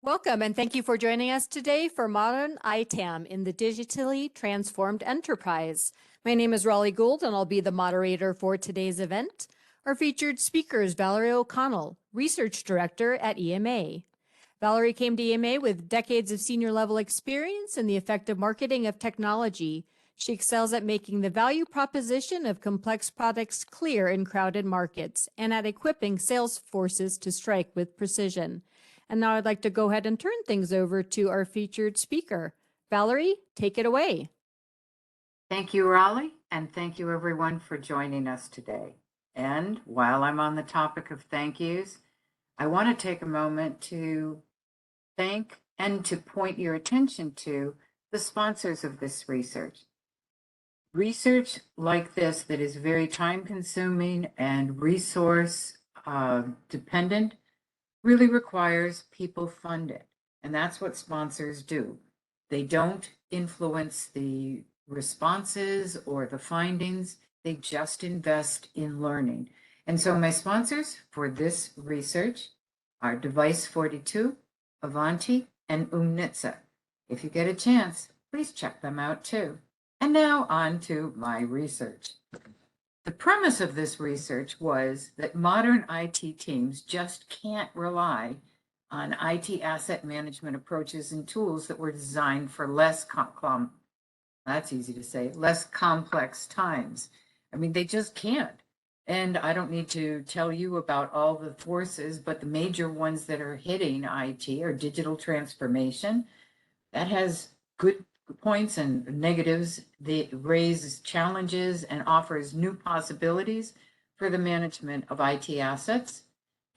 Welcome and thank you for joining us today for Modern ITAM in the Digitally Transformed Enterprise. My name is Raleigh Gould and I'll be the moderator for today's event. Our featured speaker is Valerie O'Connell, Research Director at EMA. Valerie came to EMA with decades of senior level experience in the effective marketing of technology. She excels at making the value proposition of complex products clear in crowded markets and at equipping sales forces to strike with precision. And now I'd like to go ahead and turn things over to our featured speaker. Valerie, take it away. Thank you, Raleigh, and thank you everyone for joining us today. And while I'm on the topic of thank yous, I want to take a moment to thank and to point your attention to the sponsors of this research. Research like this that is very time consuming and resource dependent really requires people funded. And that's what sponsors do. They don't influence the responses or the findings. They just invest in learning. And so my sponsors for this research are Device42, Avanti, and Umnitsa. If you get a chance, please check them out too. And now on to my research. The premise of this research was that modern IT teams just can't rely on IT asset management approaches and tools that were designed for less complex times. I mean, they just can't. And I don't need to tell you about all the forces, but the major ones that are hitting IT are digital transformation. That has good points and negatives. They raise challenges and offers new possibilities for the management of IT assets.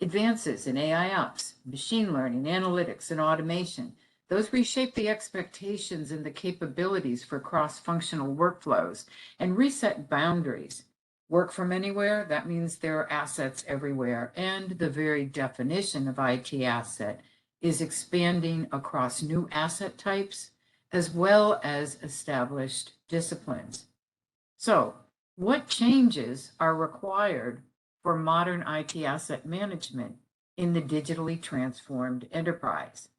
Advances in AI ops, machine learning, analytics, and automation. Those reshape the expectations and the capabilities for cross-functional workflows and reset boundaries. Work from anywhere, that means there are assets everywhere. And the very definition of IT asset is expanding across new asset types as well as established disciplines. So, what changes are required for modern IT asset management in the digitally transformed enterprise?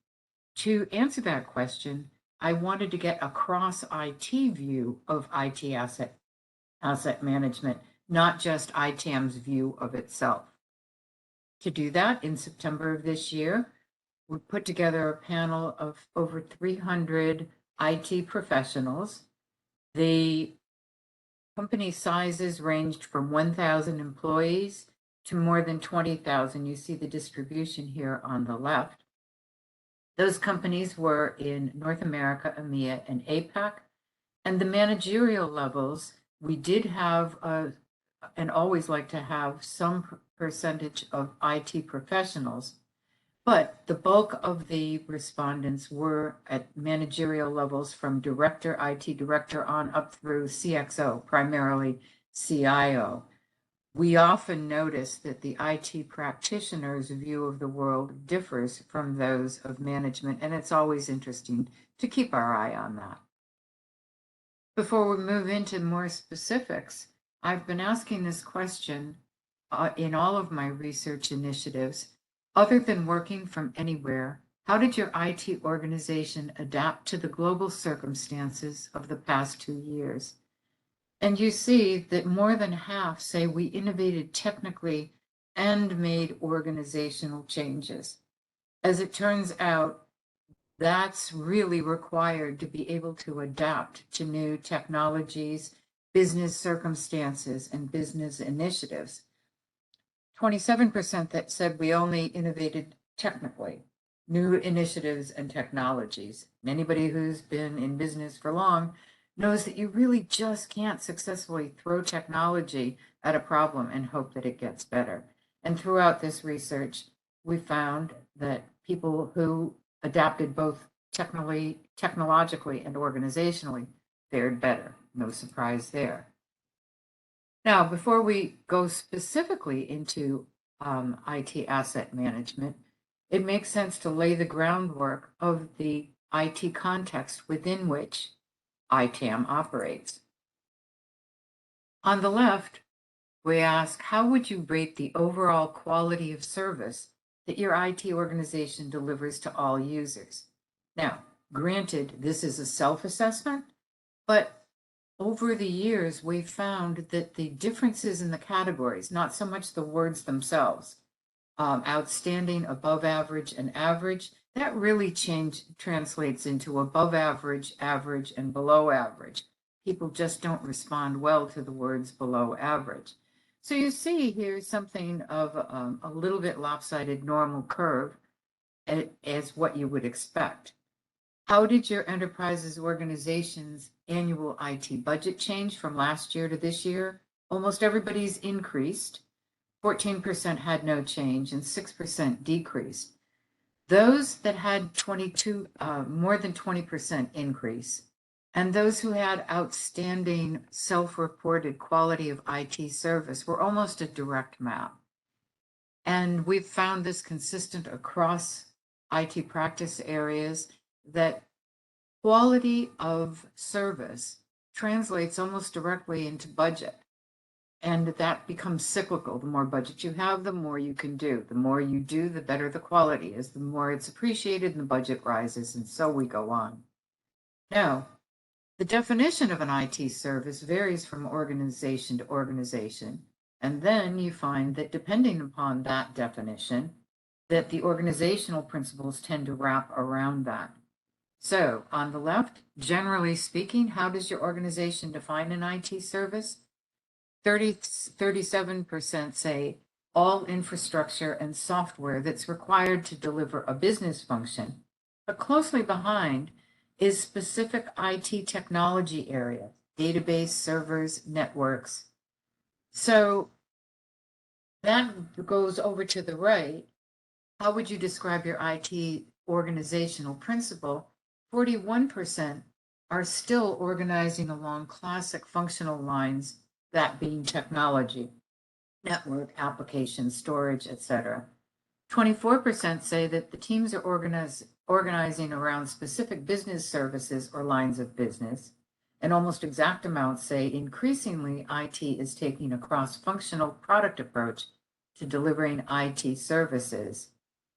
To answer that question, I wanted to get a cross-IT view of IT asset management, not just ITAM's view of itself. To do that, in September of this year, we put together a panel of over 300 IT professionals. The company sizes ranged from 1,000 employees to more than 20,000. You see the distribution here on the left. Those companies were in North America, EMEA, and APAC. And the managerial levels, we did have and always like to have some percentage of IT professionals. But the bulk of the respondents were at managerial levels from director, IT director on up through CXO, primarily CIO. We often notice that the IT practitioner's view of the world differs from those of management, and it's always interesting to keep our eye on that. Before we move into more specifics, I've been asking this question in all of my research initiatives. Other than working from anywhere, how did your IT organization adapt to the global circumstances of the past 2 years? And you see that more than half say we innovated technically and made organizational changes. As it turns out, that's really required to be able to adapt to new technologies, business circumstances, and business initiatives. 27% that said we only innovated technically, new initiatives and technologies. Anybody who's been in business for long knows that you really just can't successfully throw technology at a problem and hope that it gets better. And throughout this research, we found that people who adapted both technologically and organizationally fared better. No surprise there. Now, before we go specifically into IT asset management, it makes sense to lay the groundwork of the IT context within which ITAM operates. On the left, we ask, how would you rate the overall quality of service that your IT organization delivers to all users. Now, granted, this is a self-assessment, but over the years, we've found that the differences in the categories, not so much the words themselves, outstanding, above average, and average, that really translates into above average, average, and below average. People just don't respond well to the words below average. So you see here something of a little bit lopsided normal curve as what you would expect. How did your enterprise's organization's annual IT budget change from last year to this year? Almost everybody's increased. 14% had no change and 6% decreased. Those that had more than 20% increase, and those who had outstanding self-reported quality of IT service were almost a direct map. And we've found this consistent across IT practice areas, that quality of service translates almost directly into budget. And that becomes cyclical. The more budget you have, the more you can do. The more you do, the better the quality is. The more it's appreciated and the budget rises, and so we go on. Now, the definition of an IT service varies from organization to organization. And then you find that depending upon that definition, that the organizational principles tend to wrap around that. So on the left, generally speaking, how does your organization define an IT service? 37% say all infrastructure and software that's required to deliver a business function, but closely behind is specific IT technology area, database, servers, networks. So that goes over to the right. How would you describe your IT organizational principle? 41% are still organizing along classic functional lines, that being technology, network, application, storage, etc. 24% say that the teams are organizing around specific business services or lines of business. And almost exact amounts say increasingly IT is taking a cross-functional product approach to delivering IT services.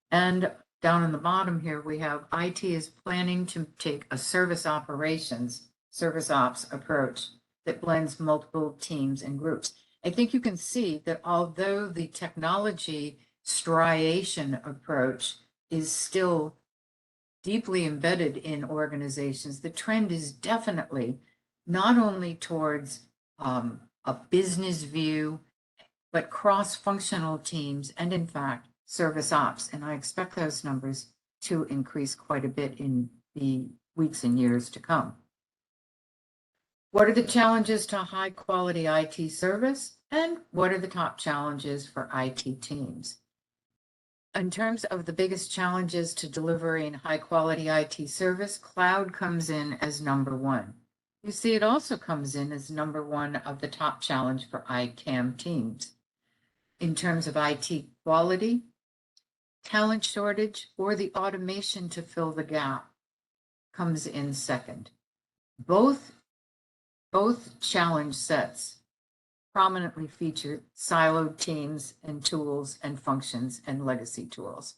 And down in the bottom here, we have IT is planning to take a service operations, service ops approach that blends multiple teams and groups. I think you can see that although the technology striation approach is still deeply embedded in organizations, the trend is definitely not only towards a business view, but cross-functional teams and in fact, service ops. And I expect those numbers to increase quite a bit in the weeks and years to come. What are the challenges to high quality IT service? And what are the top challenges for IT teams? In terms of the biggest challenges to delivering high quality IT service, cloud comes in as number one. You see, it also comes in as number one of the top challenge for ITAM teams. In terms of IT quality, talent shortage, or the automation to fill the gap comes in second. Both challenge sets prominently feature siloed teams and tools and functions and legacy tools.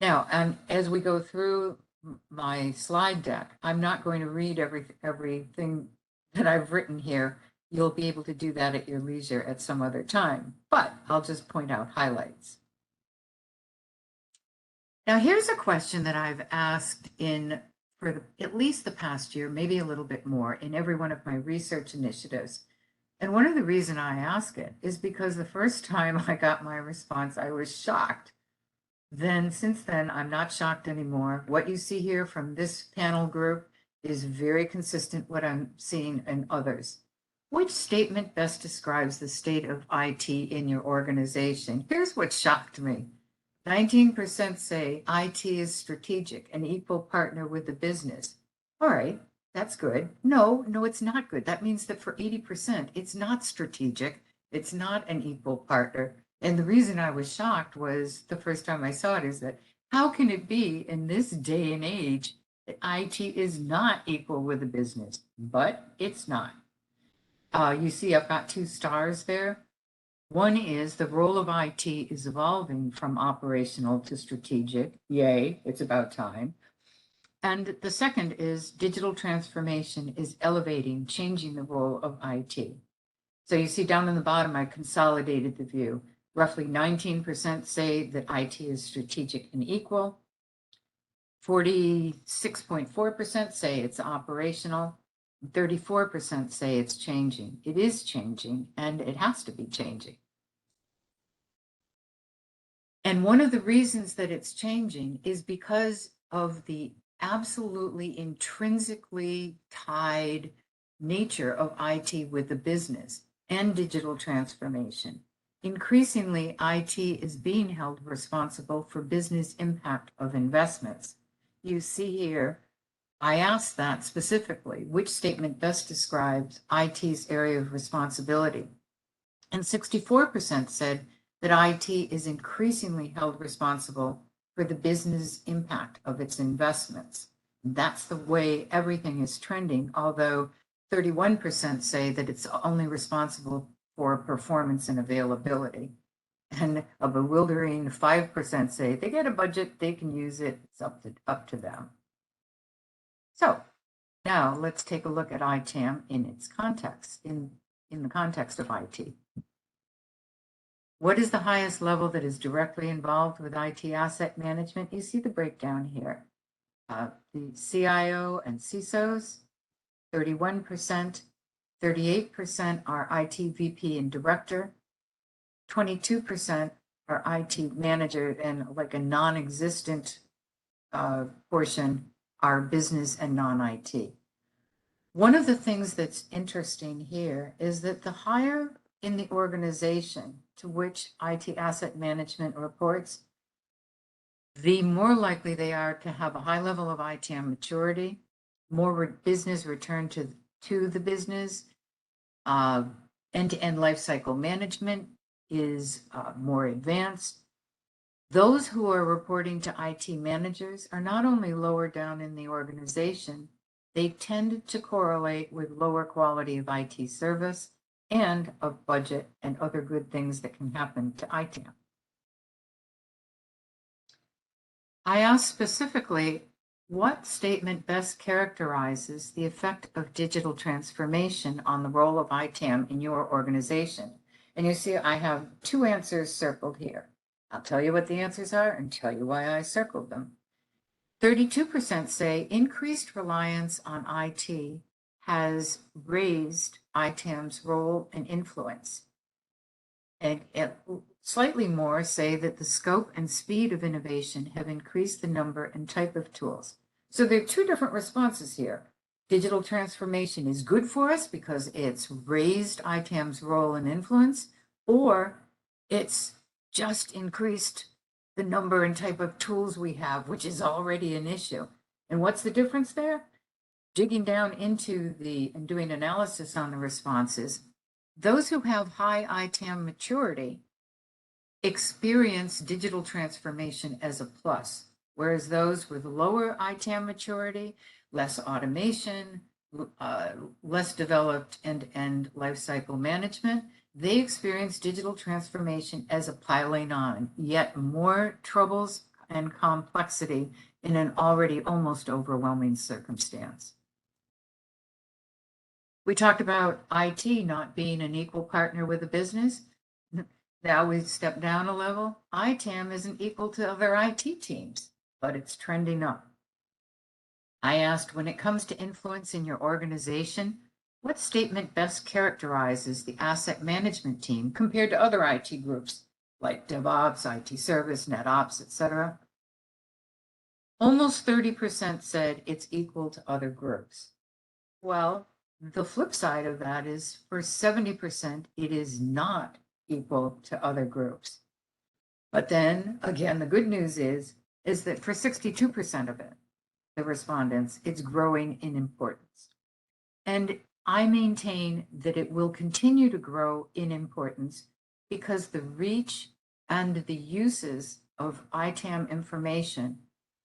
Now, and as we go through my slide deck, I'm not going to read everything that I've written here. You'll be able to do that at your leisure at some other time, but I'll just point out highlights. Now, here's a question that I've asked for at least the past year, maybe a little bit more, in every one of my research initiatives. And one of the reasons I ask it is because the first time I got my response, I was shocked. Then, since then, I'm not shocked anymore. What you see here from this panel group is very consistent with what I'm seeing in others. Which statement best describes the state of IT in your organization? Here's what shocked me. 19% say IT is strategic, an equal partner with the business. All right, that's good. No, it's not good. That means that for 80%, it's not strategic. It's not an equal partner. And the reason I was shocked was the first time I saw it is that how can it be in this day and age that IT is not equal with the business? But it's not. You see I've got 2 stars there. One is the role of IT is evolving from operational to strategic. Yay, it's about time. And the second is digital transformation is elevating, changing the role of IT. So you see down in the bottom, I consolidated the view. Roughly 19% say that IT is strategic and equal. 46.4% say it's operational. 34% say it's changing. It is changing, and it has to be changing. And one of the reasons that it's changing is because of the absolutely intrinsically tied nature of IT with the business and digital transformation. Increasingly, IT is being held responsible for business impact of investments. You see here, I asked that specifically, which statement best describes IT's area of responsibility? And 64% said that IT is increasingly held responsible for the business impact of its investments. That's the way everything is trending, although 31% say that it's only responsible for performance and availability. And a bewildering 5% say they get a budget, they can use it, it's up to them. So now let's take a look at ITAM in its context, in the context of IT. What is the highest level that is directly involved with IT asset management? You see the breakdown here. The CIO and CISOs, 31%, 38% are IT VP and director, 22% are IT manager, and like a non-existent portion are business and non-IT. One of the things that's interesting here is that the higher in the organization to which IT asset management reports, the more likely they are to have a high level of ITAM maturity, more business return to the business, end-to-end lifecycle management is more advanced. Those who are reporting to IT managers are not only lower down in the organization, they tend to correlate with lower quality of IT service and of budget and other good things that can happen to ITAM. I asked specifically, what statement best characterizes the effect of digital transformation on the role of ITAM in your organization? And you see, I have two answers circled here. I'll tell you what the answers are and tell you why I circled them. 32% say increased reliance on IT has raised ITAM's role and influence. And slightly more say that the scope and speed of innovation have increased the number and type of tools. So there are two different responses here. Digital transformation is good for us because it's raised ITAM's role and influence, or it's just increased the number and type of tools we have, which is already an issue. And what's the difference there? Digging down into and doing analysis on the responses, those who have high ITAM maturity experience digital transformation as a plus, whereas those with lower ITAM maturity, less automation, less developed end-to-end lifecycle management, they experience digital transformation as a piling on, yet more troubles and complexity in an already almost overwhelming circumstance. We talked about IT not being an equal partner with a business. Now we step down a level. ITAM isn't equal to other IT teams, but it's trending up. I asked, when it comes to influence in your organization, what statement best characterizes the asset management team compared to other IT groups like DevOps, IT service, NetOps, etc.? Almost 30% said it's equal to other groups. Well, the flip side of that is for 70%, it is not equal to other groups. But then again, the good news is that for 62% of it, the respondents, it's growing in importance. And I maintain that it will continue to grow in importance because the reach and the uses of ITAM information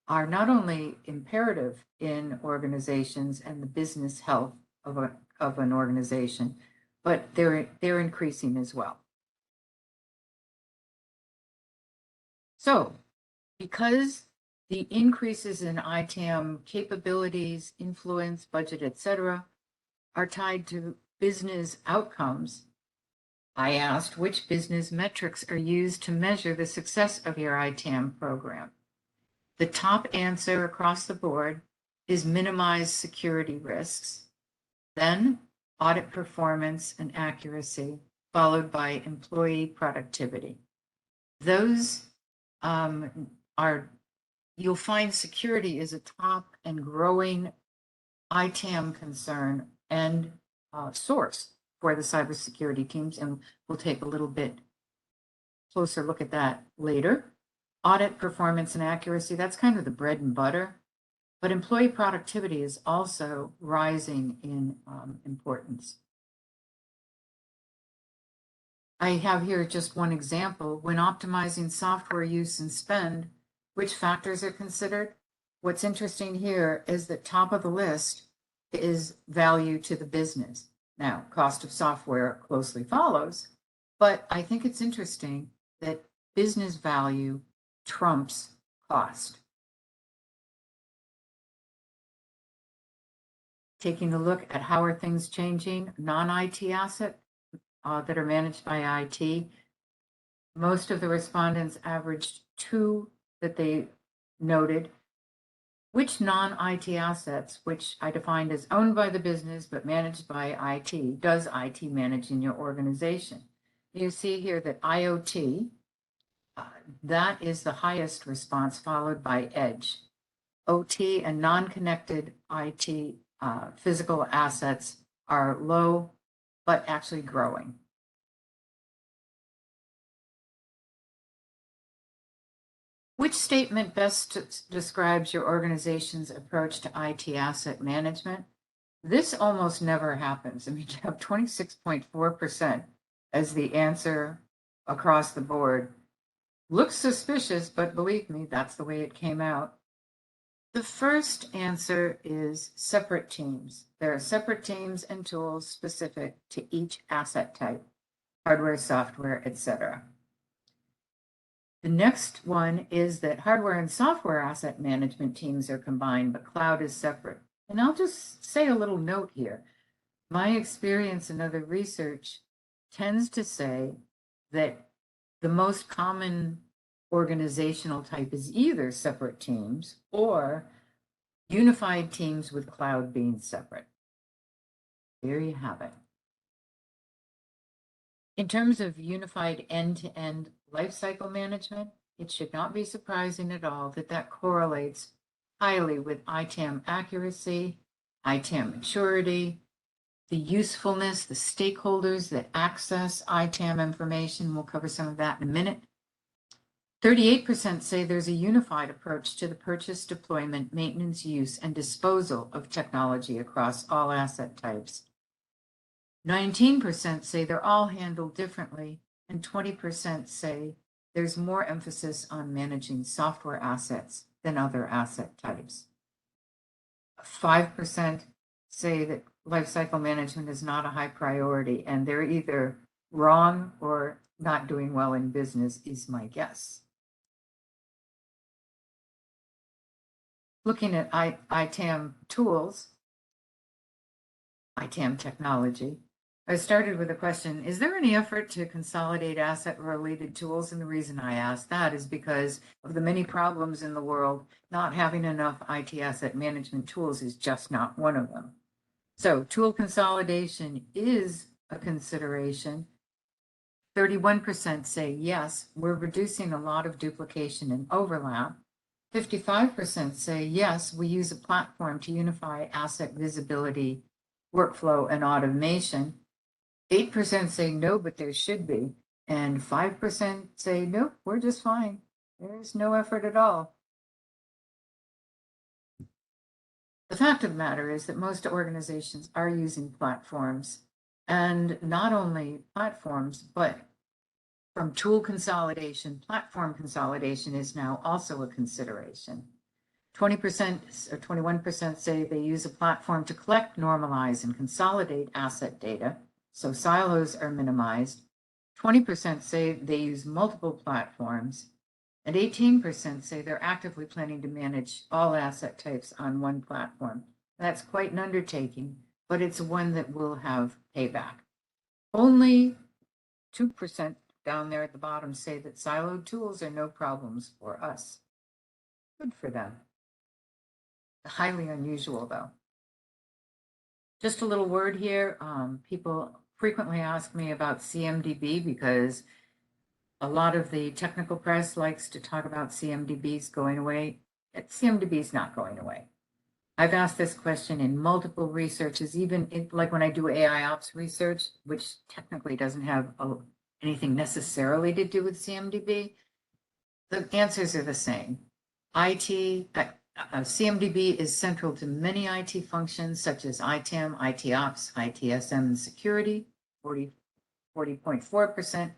are not only imperative in organizations and the business health of an organization, but they're increasing as well. So because the increases in ITAM capabilities, influence, budget, etc., are tied to business outcomes, I asked which business metrics are used to measure the success of your ITAM program. The top answer across the board is minimize security risks, then audit performance and accuracy, followed by employee productivity. Those you'll find security is a top and growing ITAM concern and source for the cybersecurity teams, and we'll take a little bit closer look at that later. Audit performance and accuracy, that's kind of the bread and butter, but employee productivity is also rising in importance. I have here just one example. When optimizing software use and spend, which factors are considered? What's interesting here is that top of the list is value to the business. Now, cost of software closely follows, but I think it's interesting that business value trumps cost. Taking a look at how are things changing, non-IT asset that are managed by IT, most of the respondents averaged 2 that they noted. Which non-IT assets, which I defined as owned by the business but managed by IT, does IT manage in your organization? You see here that IoT, that is the highest response, followed by Edge. OT and non-connected IT physical assets are low, but actually growing. Which statement best describes your organization's approach to IT asset management? This almost never happens. I mean, you have 26.4% as the answer across the board. Looks suspicious, but believe me, that's the way it came out. The first answer is separate teams. There are separate teams and tools specific to each asset type, hardware, software, etc. The next one is that hardware and software asset management teams are combined, but cloud is separate. And I'll just say a little note here. My experience in other research tends to say that the most common organizational type is either separate teams or unified teams with cloud being separate. There you have it. In terms of unified end-to-end lifecycle management, it should not be surprising at all that that correlates highly with ITAM accuracy, ITAM maturity, the usefulness, the stakeholders that access ITAM information. We'll cover some of that in a minute. 38% say there's a unified approach to the purchase, deployment, maintenance, use, and disposal of technology across all asset types. 19% say they're all handled differently, and 20% say there's more emphasis on managing software assets than other asset types. 5% say that lifecycle management is not a high priority, and they're either wrong or not doing well in business, is my guess. Looking at ITAM tools, ITAM technology, I started with a question, is there any effort to consolidate asset-related tools? And the reason I asked that is because of the many problems in the world, not having enough IT asset management tools is just not one of them. So tool consolidation is a consideration. 31% say yes, we're reducing a lot of duplication and overlap. 55% say yes, we use a platform to unify asset visibility, workflow, and automation. 8% say no, but there should be. And 5% say nope, we're just fine. There's no effort at all. The fact of the matter is that most organizations are using platforms, and not only platforms, but from tool consolidation, platform consolidation is now also a consideration. 20% or 21% say they use a platform to collect, normalize, and consolidate asset data, so silos are minimized. 20% say they use multiple platforms, And 18% say they're actively planning to manage all asset types on one platform. That's quite an undertaking, but it's one that will have payback. Only 2% down there at the bottom say that siloed tools are no problems for us. Good for them. Highly unusual, though. Just a little word here. People frequently ask me about CMDB because a lot of the technical press likes to talk about CMDBs going away. CMDB is not going away. I've asked this question in multiple researches, even like when I do AI ops research, which technically doesn't have anything necessarily to do with CMDB. The answers are the same. CMDB is central to many IT functions such as ITAM, ITOps, ITSM, and security, 40.4%.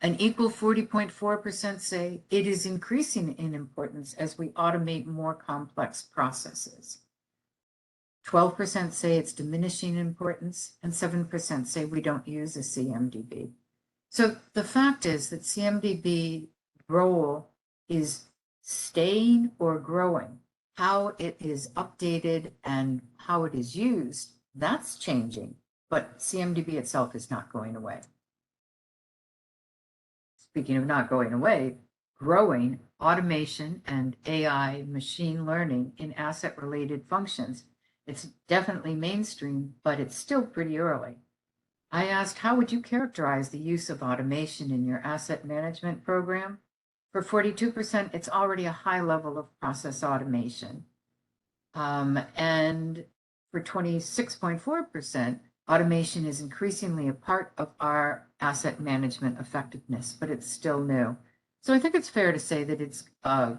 An equal 40.4% say it is increasing in importance as we automate more complex processes. 12% say it's diminishing in importance, and 7% say we don't use a CMDB. So the fact is that CMDB role is staying or growing. How it is updated and how it is used, that's changing, but CMDB itself is not going away. Speaking of not going away, growing automation and AI machine learning in asset-related functions. It's definitely mainstream, but it's still pretty early. I asked, how would you characterize the use of automation in your asset management program? For 42%, it's already a high level of process automation. And for 26.4%, automation is increasingly a part of our asset management effectiveness, but it's still new. So I think it's fair to say that it's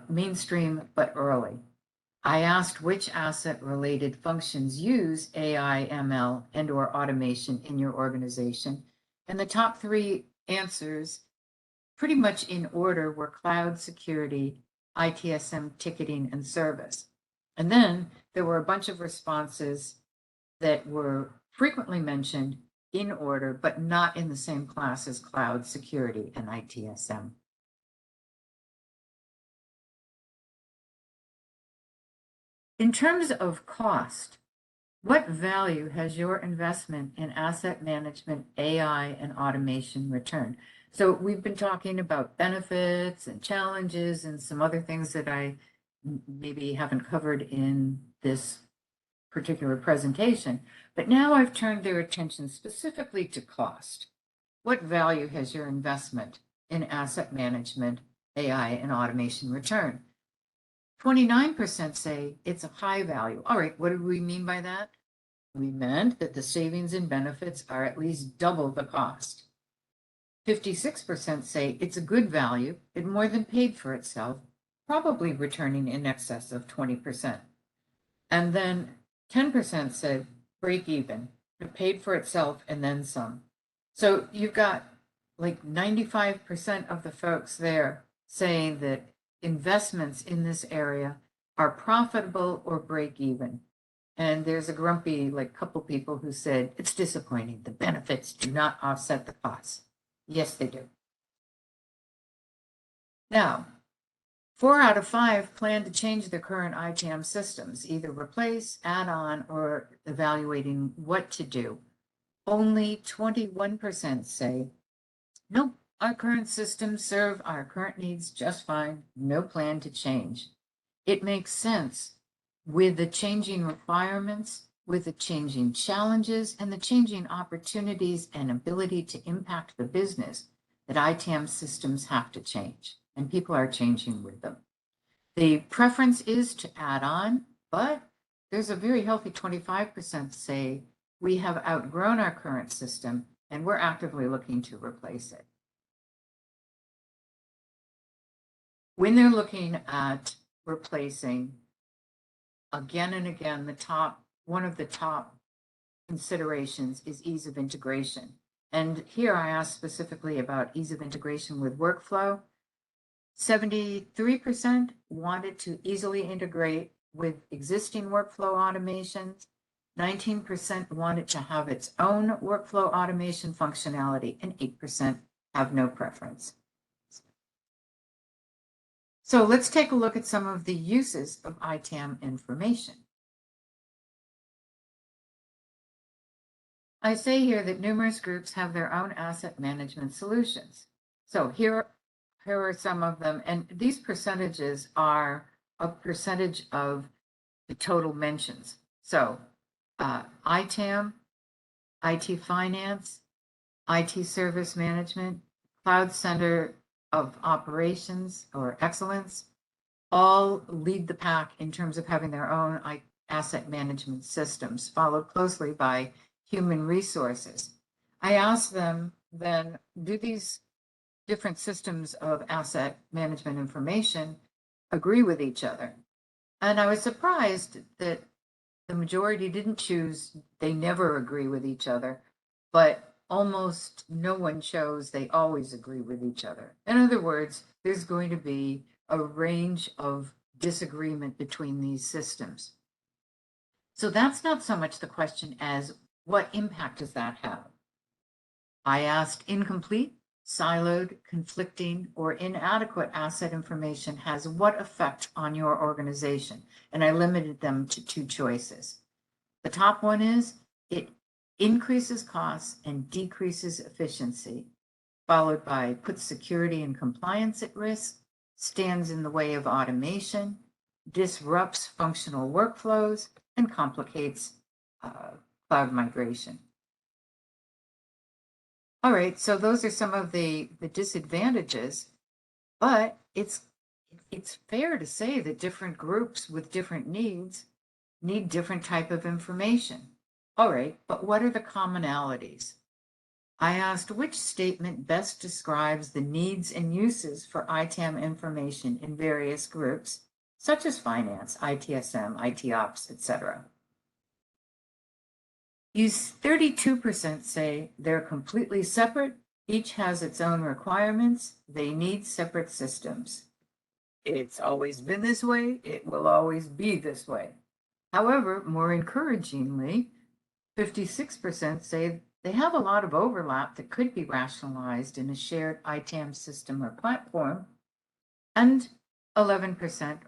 mainstream, but early. I asked which asset-related functions use AI, ML, and/or automation in your organization. And the top three answers, pretty much in order, were cloud security, ITSM ticketing, and service. And then there were a bunch of responses that were frequently mentioned in order, but not in the same class as cloud security and ITSM. In terms of cost, what value has your investment in asset management, AI, and automation returned? So we've been talking about benefits and challenges and some other things that I maybe haven't covered in this particular presentation, but now I've turned their attention specifically to cost. What value has your investment in asset management, AI, and automation returned? 29% say it's a high value. All right, what did we mean by that? We meant that the savings and benefits are at least double the cost. 56% say it's a good value. It more than paid for itself, probably returning in excess of 20%. And then 10% said break even. It paid for itself and then some. So you've got like 95% of the folks there saying that investments in this area are profitable or break even. And there's a grumpy couple people who said it's disappointing. The benefits do not offset the costs. Yes, they do. Now, 4 out of 5 plan to change their current ITAM systems, either replace, add on, or evaluating what to do. Only 21% say, nope, our current systems serve our current needs just fine, no plan to change. It makes sense with the changing requirements, with the changing challenges, and the changing opportunities and ability to impact the business that ITAM systems have to change, and people are changing with them. The preference is to add on, but there's a very healthy 25% say we have outgrown our current system and we're actively looking to replace it. When they're looking at replacing, again and again, one of the top considerations is ease of integration. And here I asked specifically about ease of integration with workflow. 73% wanted to easily integrate with existing workflow automations. 19% wanted to have its own workflow automation functionality, and 8% have no preference. So let's take a look at some of the uses of ITAM information. I say here that numerous groups have their own asset management solutions. So here are some of them, and these percentages are a percentage of the total mentions. So ITAM, IT finance, IT service management, cloud center of operations or excellence, all lead the pack in terms of having their own asset management systems, followed closely by human resources. I asked them then, do these different systems of asset management information agree with each other? And I was surprised that the majority didn't choose they never agree with each other, but almost no one chose they always agree with each other. In other words, there's going to be a range of disagreement between these systems. So that's not so much the question as what impact does that have? I asked incomplete, siloed, conflicting, or inadequate asset information has what effect on your organization? And I limited them to 2 choices. The top one is it increases costs and decreases efficiency, followed by puts security and compliance at risk, stands in the way of automation, disrupts functional workflows, and complicates cloud migration. All right, so those are some of the disadvantages, but it's fair to say that different groups with different needs need different type of information. All right, but what are the commonalities? I asked which statement best describes the needs and uses for ITAM information in various groups, such as finance, ITSM, ITOps, etc. 32% say they're completely separate, each has its own requirements, they need separate systems. It's always been this way, it will always be this way. However, more encouragingly, 56% say they have a lot of overlap that could be rationalized in a shared ITAM system or platform. And 11%,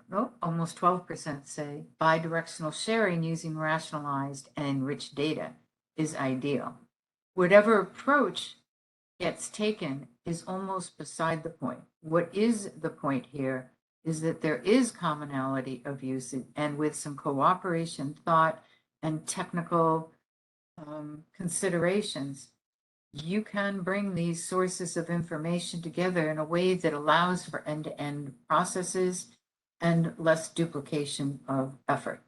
almost 12% say bidirectional sharing using rationalized and enriched data is ideal. Whatever approach gets taken is almost beside the point. What is the point here is that there is commonality of use, and with some cooperation, thought, and technical considerations, you can bring these sources of information together in a way that allows for end-to-end processes and less duplication of effort.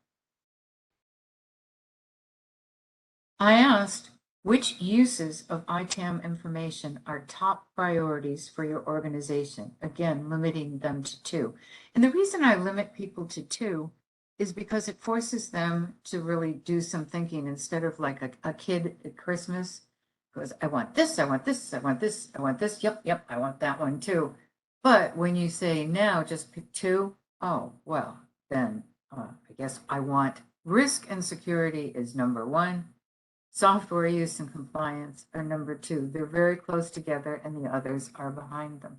I asked which uses of ITAM information are top priorities for your organization, again, limiting them to 2. And the reason I limit people to 2 is because it forces them to really do some thinking instead of like a kid at Christmas goes, I want this, I want this, I want this, I want this, yep, I want that one too. But when you say now just pick 2, oh, well, then I guess I want risk and security is number 1. Software use and compliance are number 2. They're very close together and the others are behind them.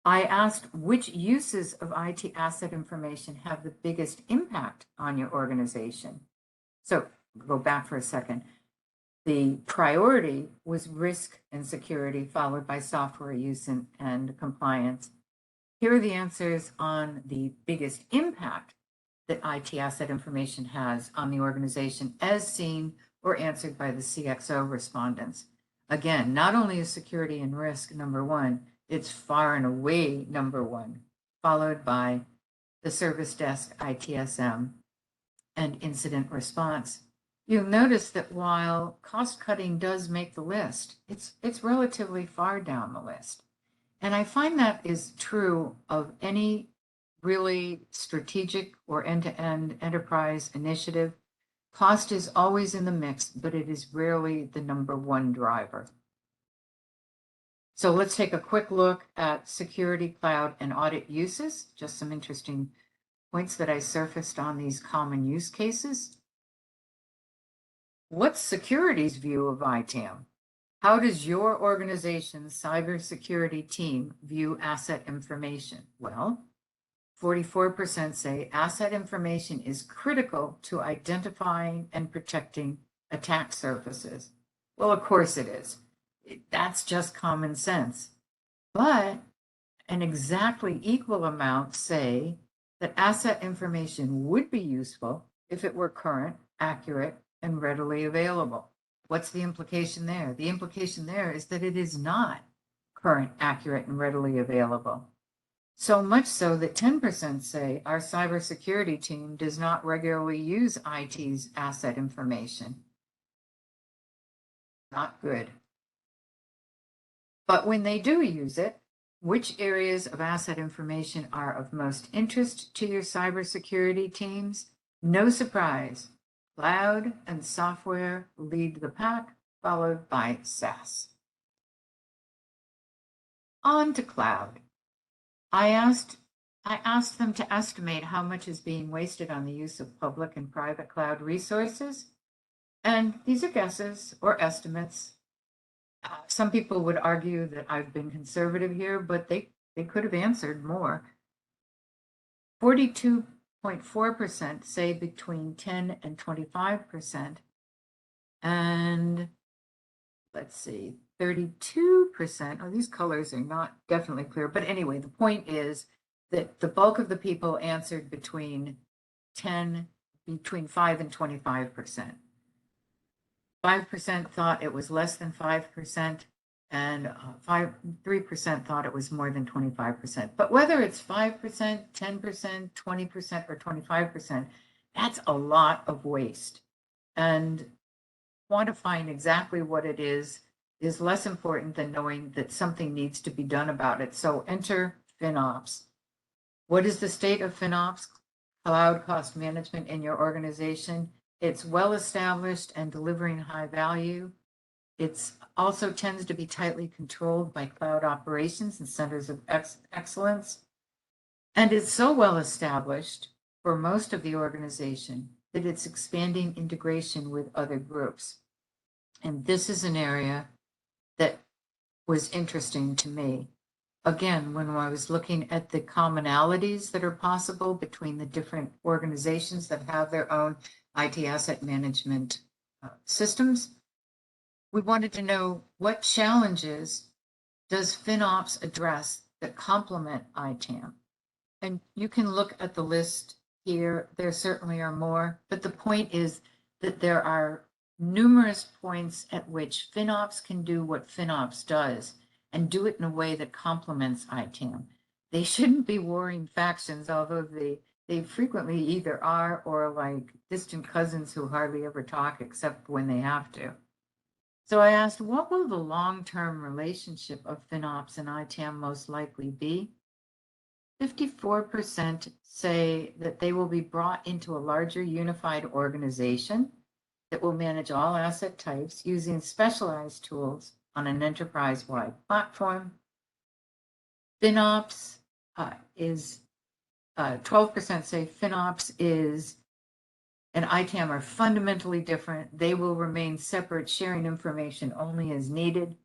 I asked which uses of IT asset information have the biggest impact on your organization. So go back for a second. The priority was risk and security, followed by software use and compliance. Here are the answers on the biggest impact that IT asset information has on the organization as seen or answered by the CXO respondents. Again, not only is security and risk number 1, it's far and away number 1, followed by the service desk, ITSM, and incident response. You'll notice that while cost cutting does make the list, it's relatively far down the list. And I find that is true of any really strategic or end-to-end enterprise initiative. Cost is always in the mix, but it is rarely the number 1 driver. So let's take a quick look at security, cloud, and audit uses. Just some interesting points that I surfaced on these common use cases. What's security's view of ITAM? How does your organization's cybersecurity team view asset information? Well, 44% say asset information is critical to identifying and protecting attack surfaces. Well, of course it is. That's just common sense. But an exactly equal amount say that asset information would be useful if it were current, accurate, and readily available. What's the implication there? The implication there is that it is not current, accurate, and readily available. So much so that 10% say our cybersecurity team does not regularly use IT's asset information. Not good. But when they do use it, which areas of asset information are of most interest to your cybersecurity teams? No surprise, cloud and software lead the pack, followed by SaaS. On to cloud. I asked them to estimate how much is being wasted on the use of public and private cloud resources. And these are guesses or estimates. Some people would argue that I've been conservative here, but they could have answered more. 42.4% say between 10 and 25%. And let's see, 32%. Oh, these colors are not definitely clear. But anyway, the point is that the bulk of the people answered between 5 and 25%. 5% thought it was less than 5%, and 3% thought it was more than 25%. But whether it's 5%, 10%, 20%, or 25%, that's a lot of waste. And quantifying exactly what it is less important than knowing that something needs to be done about it. So enter FinOps. What is the state of FinOps, cloud cost management, in your organization? It's well established and delivering high value. It's also tends to be tightly controlled by cloud operations and centers of excellence. And it's so well established for most of the organization that it's expanding integration with other groups. And this is an area that was interesting to me. Again, when I was looking at the commonalities that are possible between the different organizations that have their own IT asset management systems, we wanted to know what challenges does FinOps address that complement ITAM? And you can look at the list here. There certainly are more, but the point is that there are numerous points at which FinOps can do what FinOps does and do it in a way that complements ITAM. They shouldn't be warring factions, although they frequently either are or like distant cousins who hardly ever talk except when they have to. So I asked, what will the long-term relationship of FinOps and ITAM most likely be? 54% say that they will be brought into a larger unified organization that will manage all asset types using specialized tools on an enterprise-wide platform. FinOps is 12% say FinOps is and ITAM are fundamentally different. They will remain separate, sharing information only as needed.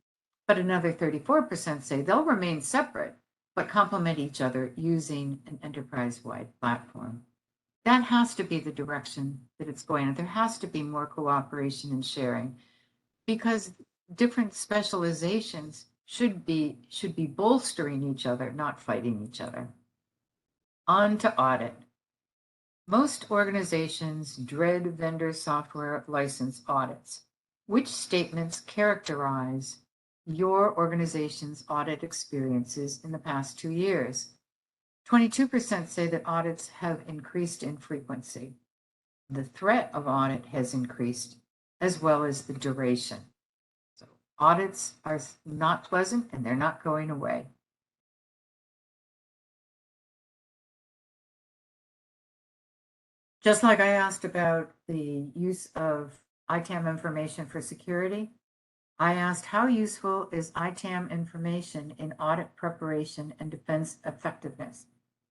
But another 34% say they'll remain separate, but complement each other using an enterprise-wide platform. That has to be the direction that it's going in. There has to be more cooperation and sharing, because different specializations should be bolstering each other, not fighting each other. On to audit. Most organizations dread vendor software license audits. Which statements characterize your organization's audit experiences in the past 2 years? 22% say that audits have increased in frequency. The threat of audit has increased, as well as the duration. So audits are not pleasant and they're not going away. Just like I asked about the use of ITAM information for security, I asked how useful is ITAM information in audit preparation and defense effectiveness?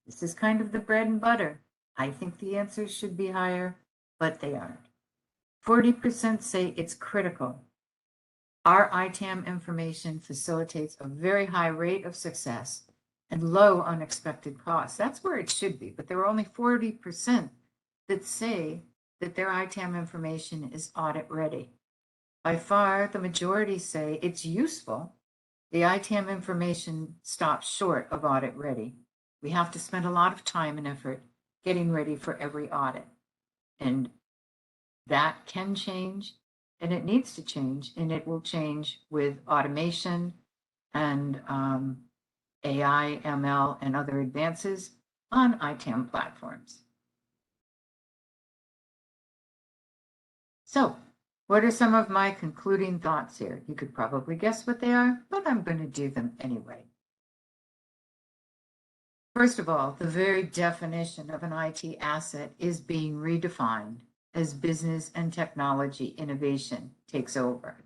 This is kind of the bread and butter. I think the answers should be higher, but they aren't. 40% say it's critical. Our ITAM information facilitates a very high rate of success and low unexpected costs. That's where it should be, but there are only 40% that say that their ITAM information is audit ready. By far, the majority say it's useful. The ITAM information stops short of audit ready. We have to spend a lot of time and effort getting ready for every audit. And that can change, and it needs to change, and it will change with automation and AI, ML, and other advances on ITAM platforms. So, what are some of my concluding thoughts here? You could probably guess what they are, but I'm going to do them anyway. First of all, the very definition of an IT asset is being redefined as business and technology innovation takes over.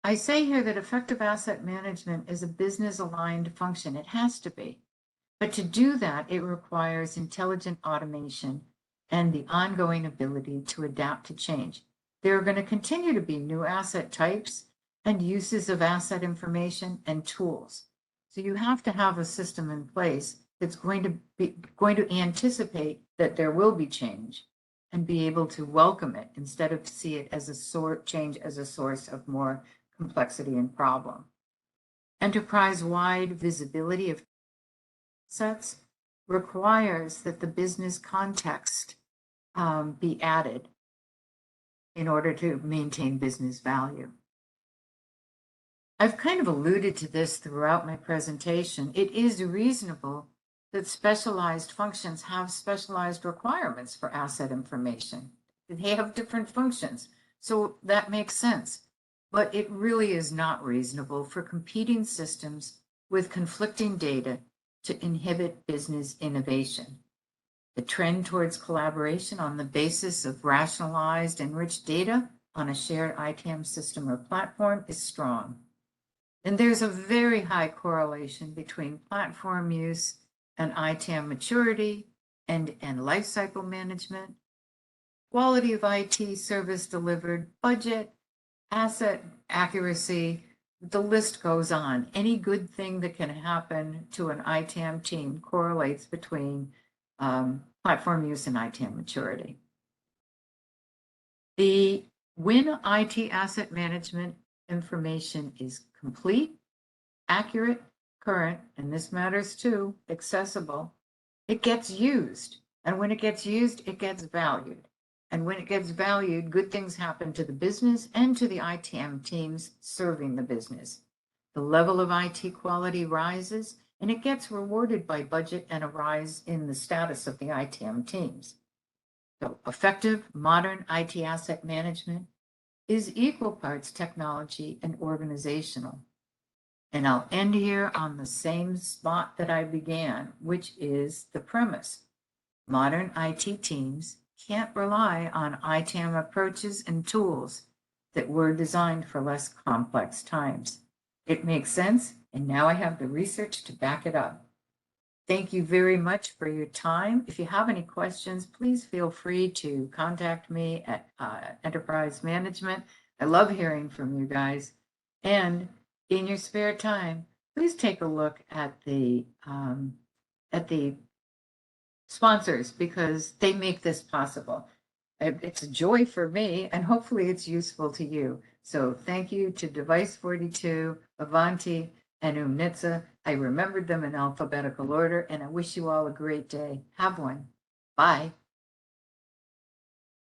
I say here that effective asset management is a business-aligned function. It has to be. But to do that, it requires intelligent automation and the ongoing ability to adapt to change. There are going to continue to be new asset types and uses of asset information and tools. So you have to have a system in place that's going to anticipate that there will be change and be able to welcome it instead of see it as a change as a source of more complexity and problem. Enterprise-wide visibility of assets requires that the business context be added in order to maintain business value. I've kind of alluded to this throughout my presentation. It is reasonable that specialized functions have specialized requirements for asset information. They have different functions, so that makes sense. But it really is not reasonable for competing systems with conflicting data to inhibit business innovation. The trend towards collaboration on the basis of rationalized, enriched data on a shared ITAM system or platform is strong. And there's a very high correlation between platform use and ITAM maturity and lifecycle management, quality of IT service delivered, budget, asset accuracy, the list goes on. Any good thing that can happen to an ITAM team correlates between platform use and ITAM maturity. When IT asset management information is complete, accurate, current, and this matters too, accessible, it gets used. And when it gets used, it gets valued. And when it gets valued, good things happen to the business and to the ITAM teams serving the business. The level of IT quality rises, and it gets rewarded by budget and a rise in the status of the ITAM teams. So effective, modern IT asset management is equal parts technology and organizational. And I'll end here on the same spot that I began, which is the premise. Modern IT teams can't rely on ITAM approaches and tools that were designed for less complex times. It makes sense, and now I have the research to back it up. Thank you very much for your time. If you have any questions, please feel free to contact me at Enterprise Management. I love hearing from you guys. And in your spare time, please take a look at the sponsors because they make this possible. It's a joy for me, and hopefully it's useful to you. So thank you to Device 42, Avanti, and Umnitsa. I remembered them in alphabetical order, and I wish you all a great day. Have one. Bye.